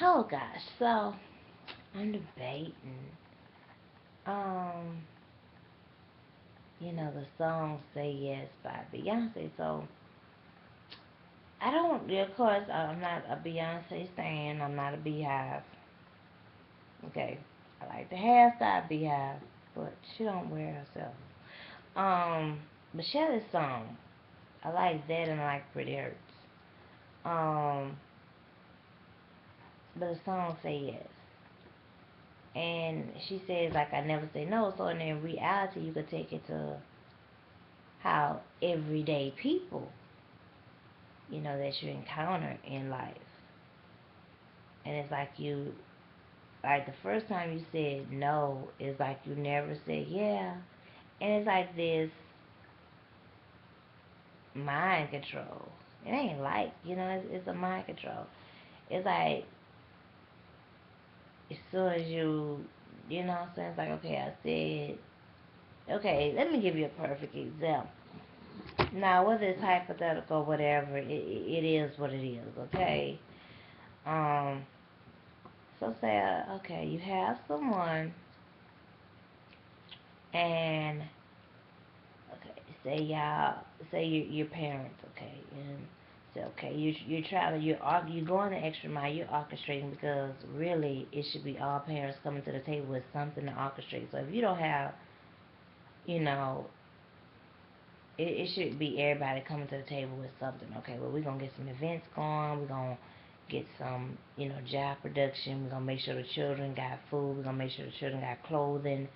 Oh gosh, so I'm debating. Um, the song "Say Yes" by Beyonce. So I don't. Of course, I'm not a Beyonce stan. I'm not a Beehive. Okay, I like the hairstyle Beehive, but she don't wear it herself. Um, but she had this song. I like that and I like Pretty Hurts. Um, but the song "Say Yes." And she says like I never say no. So in reality, you could take it to how everyday people, that you encounter in life, and it's like the first time you said no, it's like you never said yeah, and it's like this mind control. It ain't like it's a mind control. It's like as soon as you know what I'm saying, it's like okay, I said okay. Let me give you a perfect example. Now, whether it's hypothetical, whatever, it is what it is, okay? Um, so say, okay, you have someone, and, okay, say your parents, okay, and say, okay, you're traveling, you're going the extra mile, you're orchestrating because really it should be all parents coming to the table with something to orchestrate. So if you don't have, you know, it should be everybody coming to the table with something. Okay, well, we're going to get some events going. We're going to get some, job production. We're going to make sure the children got food. We're going to make sure the children got clothing.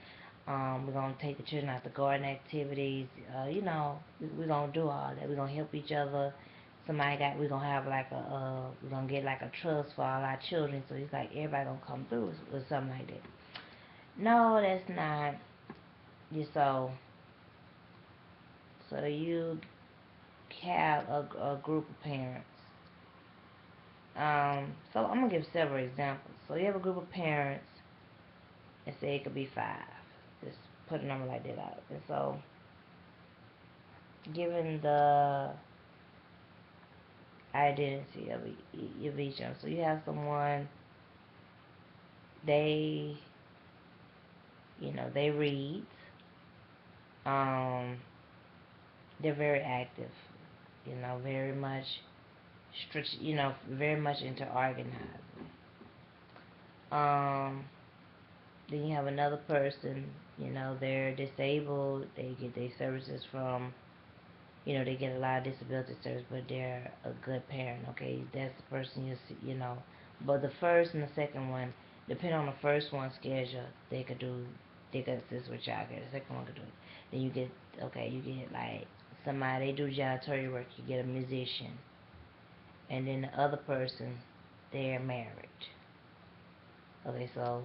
We're going to take the children out to garden activities. We're going to do all that. We're going to help each other. We're going to have like we're going to get like a trust for all our children. So it's like everybody going to come through with something like that. No, that's not. So you have a group of parents. So I'm gonna give several examples. So you have a group of parents, and say it could be five. Just put a number like that out. And so, given the identity of each of them, so you have someone they, they read. Um, they're very active. Very much very much into organizing. Um, Then you have another person, they're disabled, they get their services from, they get a lot of disability service, but they're a good parent, okay? That's the person you see, But the first and the second one, depending on the first one's schedule, they could assist with childcare. The second one could do it. Then you get like somebody, they do janitorial work, you get a musician. And then the other person, they're married. Okay, so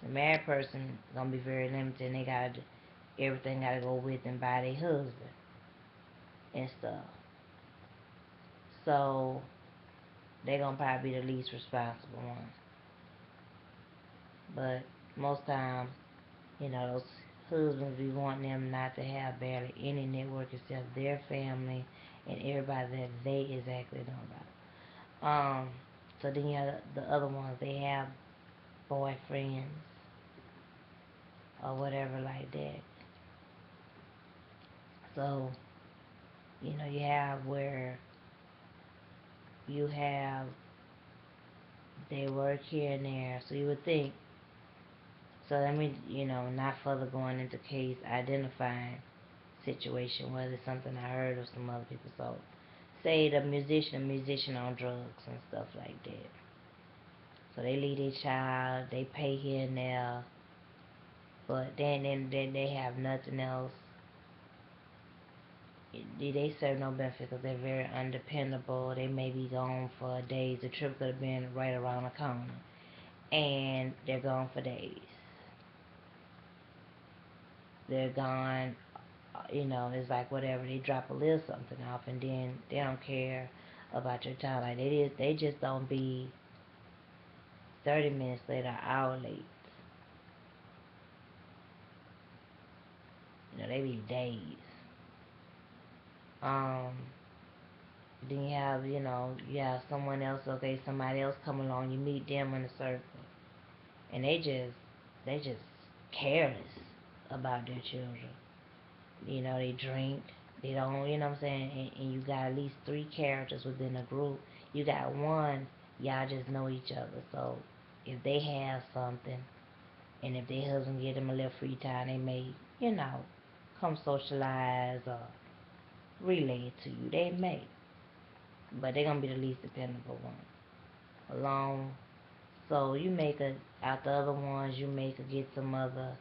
the married person gonna be very limited, and they got everything gotta go with and by their husband and stuff. So they gonna probably be the least responsible one. But most times, those husbands be wanting them not to have barely any network except their family and everybody that they exactly know about. So then you have the other ones, they have boyfriends or whatever like that. So, you have where you have they work here and there. So you would think, so let me, not further going into case identifying situation, whether it's something I heard of some other people. So say a musician on drugs and stuff like that. So they leave their child, they pay here and there, but then they have nothing else. They serve no benefit because they're very undependable. They may be gone for days. The trip could have been right around the corner, and they're gone for days. They're gone. It's like whatever, they drop a little something off, and then they don't care about your time. Like they just don't be 30 minutes late or an hour late. They be days. Um, Then you have, you have someone else, okay, somebody else come along, you meet them in a circle, and they just careless about their children. They drink, they don't, you know what I'm saying? And you got at least three characters within a group. You got one, y'all just know each other. So if they have something, and if their husband give them a little free time, they may, you know, come socialize or relay it to you. They may, but they're gonna be the least dependable one. Alone. So you make a out the other ones, you make a get some other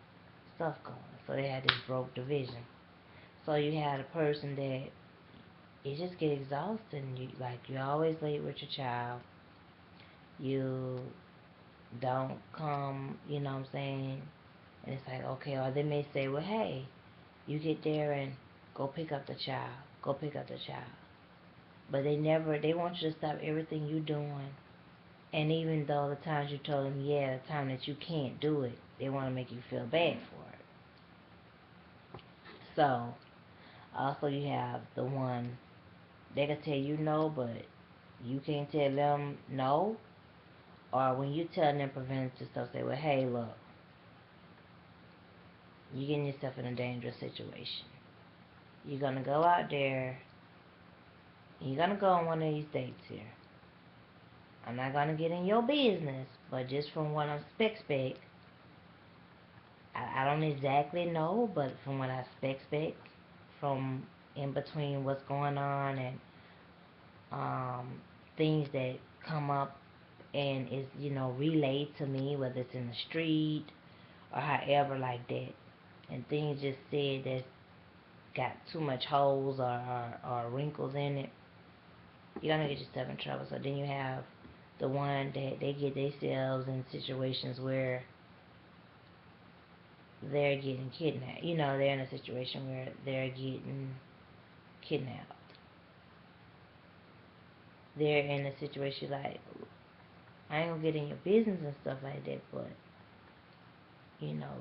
stuff going. So they had this broke division. So you had a person that it just get exhausting. You're always late with your child. You don't come, you know what I'm saying? And it's like, okay, or they may say, well, hey, you get there and go pick up the child. Go pick up the child. But they want you to stop everything you doing. And even though the times you told them, yeah, the time that you can't do it, they want to make you feel bad for it. So, also you have the one, they can tell you no, but you can't tell them no. Or when you tell them preventative stuff, say, well, hey, look, you're getting yourself in a dangerous situation. You're going to go out there, and you're going to go on one of these dates here. I'm not going to get in your business, but just from what I expect, I don't exactly know, but from what I expect, from in between what's going on and um, things that come up and is relayed to me, whether it's in the street or however like that, and things just said that got too much holes or wrinkles in it, you're gonna get yourself in trouble. So then you have the one that they get themselves in situations where they're getting kidnapped. They're in a situation where they're getting kidnapped. They're in a situation like, I ain't gonna get in your business and stuff like that, but you know,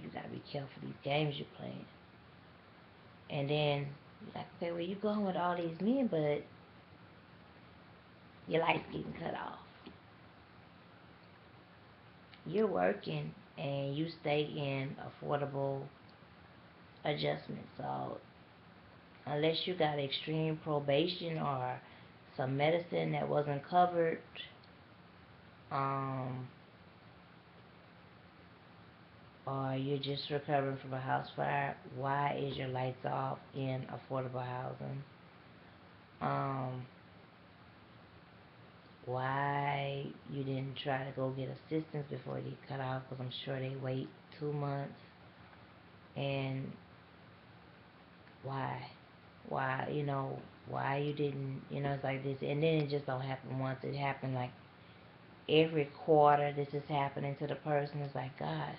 you gotta be careful these games you're playing. And then you're like, okay, well, you going with all these men, but your life's getting cut off. You're working and you stay in affordable adjustment. So unless you got extreme probation or some medicine that wasn't covered, um, or you're just recovering from a house fire, why is your lights off in affordable housing? Um, why you didn't try to go get assistance before you cut off? Because I'm sure they wait 2 months. And why? Why, why you didn't, it's like this. And then it just don't happen once. It happened like every quarter. This is happening to the person. It's like, gosh.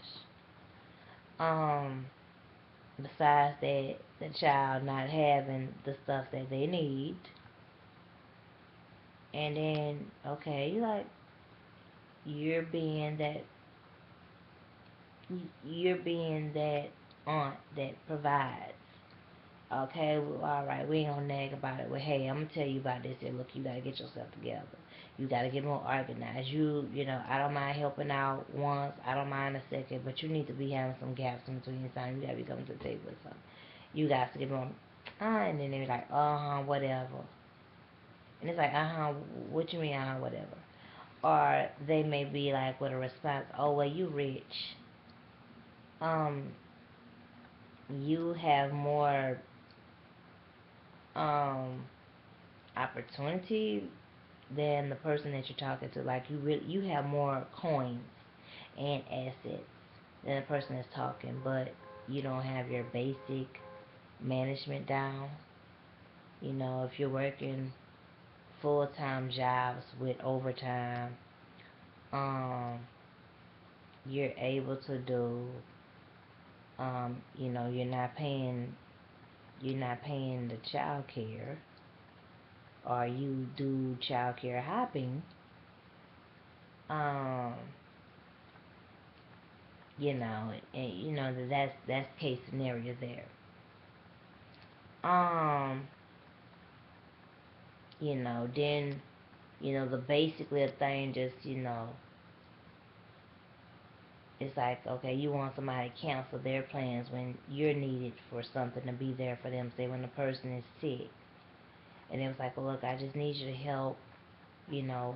Um, Besides that, the child not having the stuff that they need. And then, okay, you're being that, you're being that aunt that provides. Okay, well, all right, we ain't gonna nag about it. Well, hey, I'm gonna tell you about this. Here, look, you gotta get yourself together. You gotta get more organized. I don't mind helping out once. I don't mind a second, but you need to be having some gaps in between time. You gotta be coming to the table with something. You got to get more. And then they're like, whatever. And it's like, what you mean, whatever? Or they may be like with a response, oh, well, you rich. Um, you have more um opportunity than the person that you're talking to. Like you have more coins and assets than the person that's talking, but you don't have your basic management down. If you're working full-time jobs with overtime, um, you're able to do, you're not paying the child care, or you do child care hopping, um, and that's case scenario there. Um, then, the basic little thing just, it's like, okay, you want somebody to cancel their plans when you're needed for something to be there for them. Say when the person is sick, and it was like, well, look, I just need you to help, you know,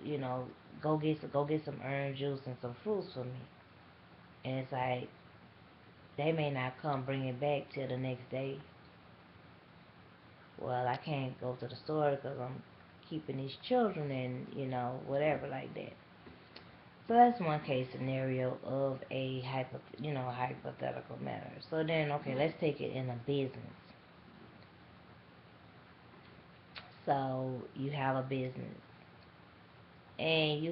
you know, go get some orange juice and some fruits for me. And it's like they may not come bring it back till the next day. Well, I can't go to the store because I'm keeping these children and whatever like that. So that's one case scenario of a hypothetical matter. So then, okay, let's take it in a business. So you have a business, and you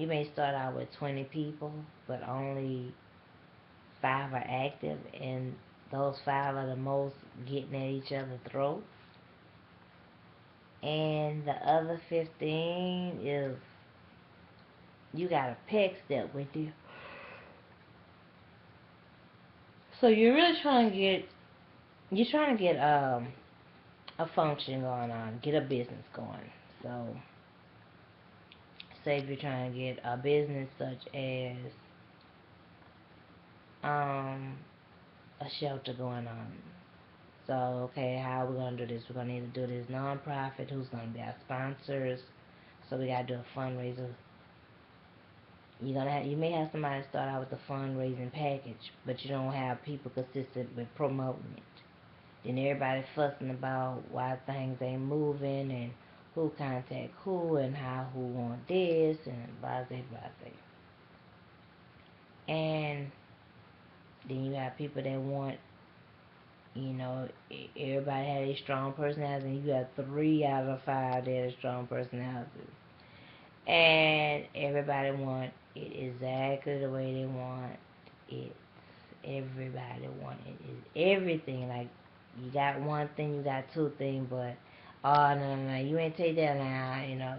may start out with 20 people, but only 5 are active, and those 5 are the most getting at each other's throats. And the other 15 is you got a peg step with you. So you're trying to get a function going on, get a business going. So say if you're trying to get a business such as um a shelter going on. So okay, how are we gonna do this? We're gonna need to do this nonprofit. Who's gonna be our sponsors? So we gotta do a fundraiser. You may have somebody start out with a fundraising package, but you don't have people consistent with promoting it. Then everybody fussing about why things ain't moving and who contact who and how who want this and blase blase. And then you have people that want, everybody had a strong personality, and you have 3 out of 5 that are strong personalities. And everybody want it exactly the way they want it. Everybody want it. It's everything. Like, you got one thing, you got 2 things, but oh no, you ain't take that now.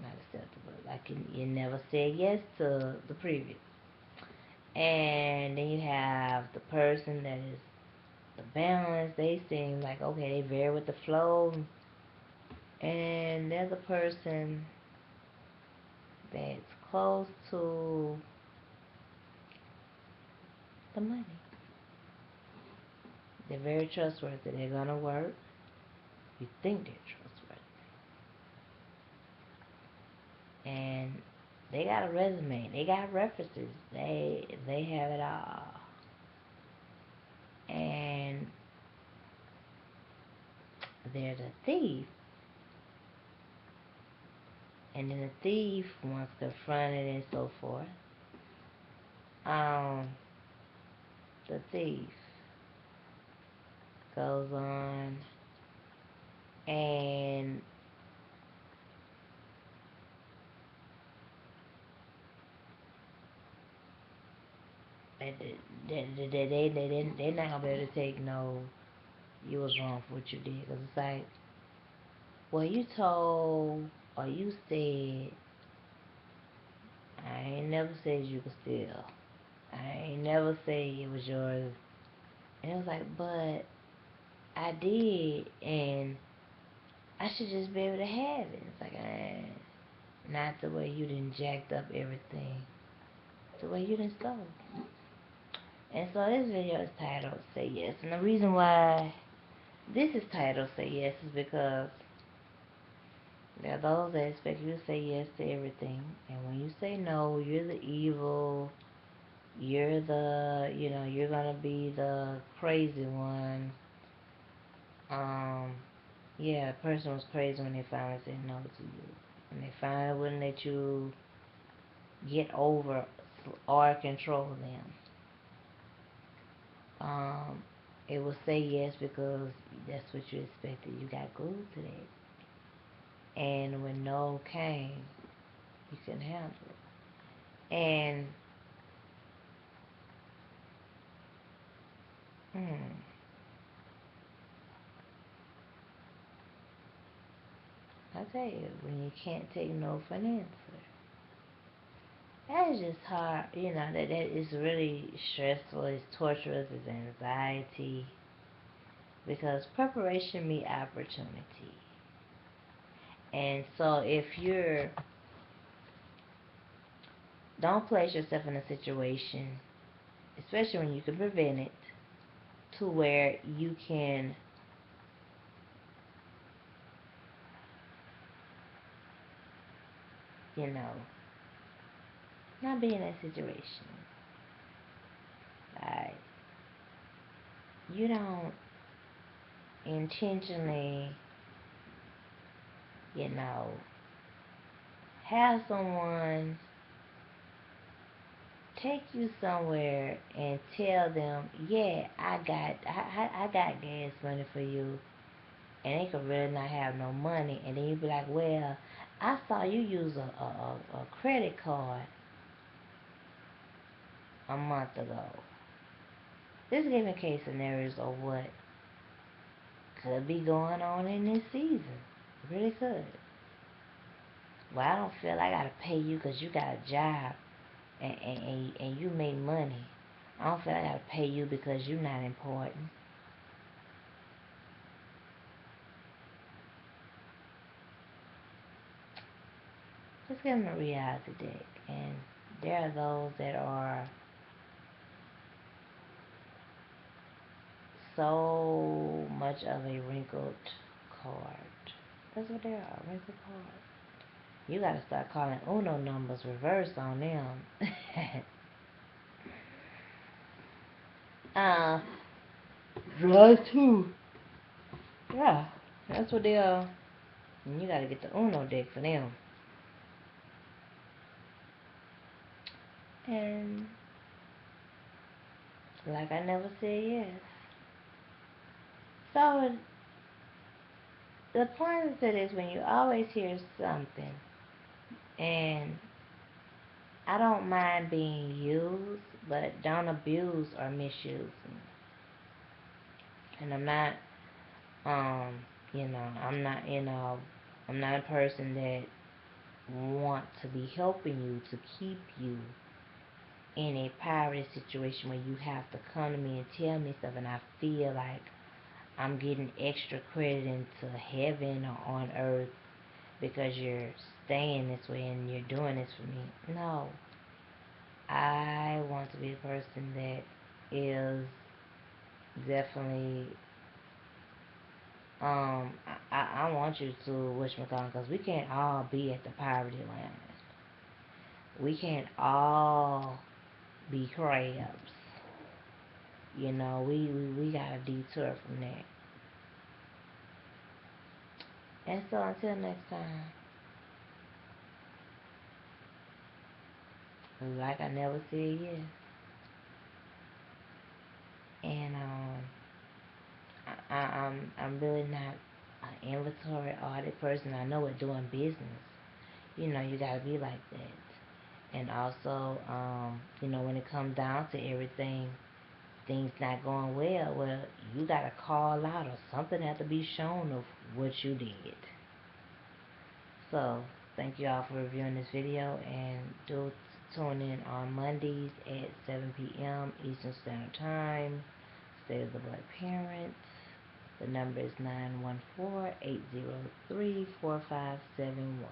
Not acceptable. Like, you never said yes to the previous. And then you have the person that is the balance. They seem like, okay, they vary with the flow. And there's a person that's close to the money. They're very trustworthy. They're gonna work. You think they're trustworthy, and they got a resume. They got references. They have it all. And they're the thief. And then the thief, once confronted and so forth, um, the thief goes on and they're not gonna be able to take no, you was wrong for what you did, because it's like, well, you told or you said, I ain't never said you could steal. I ain't never said it was yours. And it was like, but I did, and I should just be able to have it. It's like, not the way you done jacked up everything. The way you done stole. And so this video is titled Say Yes. And the reason why this is titled Say Yes is because there are those that expect you to say yes to everything. And when you say no, you're the evil. You're gonna be the crazy one. Um, yeah, a person was crazy when they finally said no to you. And they finally wouldn't let you get over or control them. Um, it will say yes because that's what you expected. You got glued to that. And when no came, you couldn't handle it. And, hmm, I tell you, when you can't take no for an answer, that is just hard. That is really stressful. It's torturous. It's anxiety. because preparation meets opportunity. And so if you're, don't place yourself in a situation, especially when you can prevent it, to where you can, you know, not be in that situation. Like, you don't intentionally, you know, have someone take you somewhere and tell them, yeah, I got gas money for you, and they could really not have no money, and then you be like, well, I saw you use a credit card a month ago. This giving case scenarios of what could be going on in this season. It really could. Well, I don't feel like I gotta pay you because you got a job and you make money. I don't feel like I gotta pay you because you're not important. Just give them a reality deck. And there are those that are so much of a wrinkled card. That's what they are, a wrinkled card. You gotta start calling Uno numbers reverse on them. uh, Drugs too. Yeah, that's what they are. And you gotta get the Uno deck for them. And like I never said yes. So the point of it is when you always hear something, and I don't mind being used, but don't abuse or misuse me. And I'm not, I'm not a person that want to be helping you to keep you in a poverty situation where you have to come to me and tell me stuff, and I feel like I'm getting extra credit into heaven or on earth because you're staying this way and you're doing this for me. No. I want to be a person that is definitely, I want you to whatchamacallit, because we can't all be at the poverty line. We can't all be crabs. We gotta detour from that. And so until next time, like I never said yes. And I'm really not an inventory audit person. I know what doing business. You gotta be like that. And also, when it comes down to everything, things not going well, you gotta call out or something have to be shown of what you did. So, thank you all for reviewing this video, and do tune in on Mondays at 7 p.m. Eastern Standard Time. State of the Black Parents. The number is 914-803-4571.